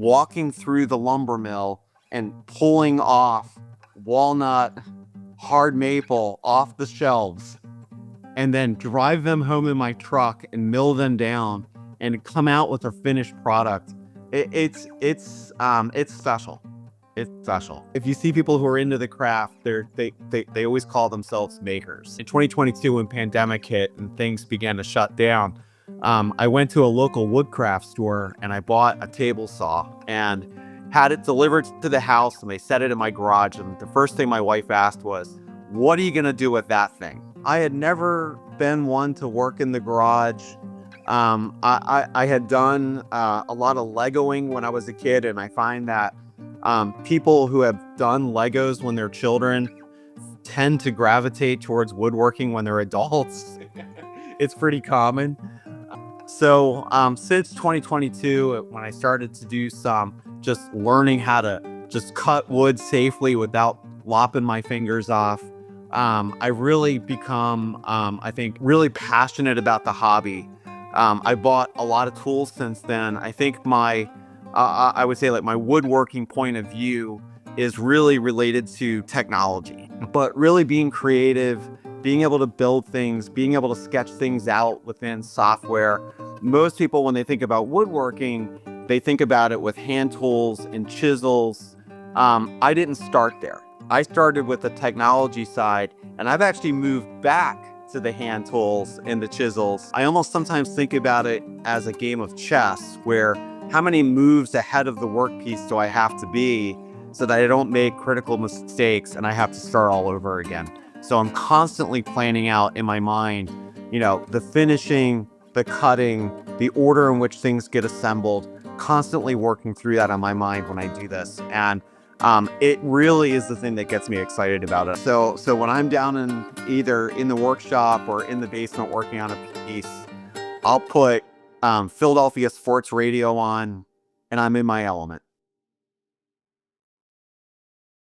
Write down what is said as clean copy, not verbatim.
walking through the lumber mill and pulling off walnut, hard maple off the shelves, and then drive them home in my truck and mill them down and come out with a finished product. It's special. It's special. If you see people who are into the craft, they always call themselves makers. In 2022, when pandemic hit and things began to shut down, I went to a local woodcraft store and I bought a table saw and had it delivered to the house, and they set it in my garage. And the first thing my wife asked was, "What are you gonna do with that thing?" I had never been one to work in the garage. I had done a lot of Legoing when I was a kid, and I find that people who have done Legos when they're children tend to gravitate towards woodworking when they're adults. It's pretty common. So since 2022, when I started to do some just learning how to just cut wood safely without lopping my fingers off, I really become, I think, really passionate about the hobby. I bought a lot of tools since then. I think I would say like my woodworking point of view is really related to technology, but really being creative, being able to build things, being able to sketch things out within software. Most people, when they think about woodworking, they think about it with hand tools and chisels. I didn't start there. I started with the technology side, and I've actually moved back to the hand tools and the chisels. I almost sometimes think about it as a game of chess, where how many moves ahead of the workpiece do I have to be so that I don't make critical mistakes and I have to start all over again. So I'm constantly planning out in my mind, the finishing, the cutting, the order in which things get assembled, constantly working through that on my mind when I do this. And it really is the thing that gets me excited about it. So when I'm down in either in the workshop or in the basement working on a piece, I'll put Philadelphia sports radio on and I'm in my element.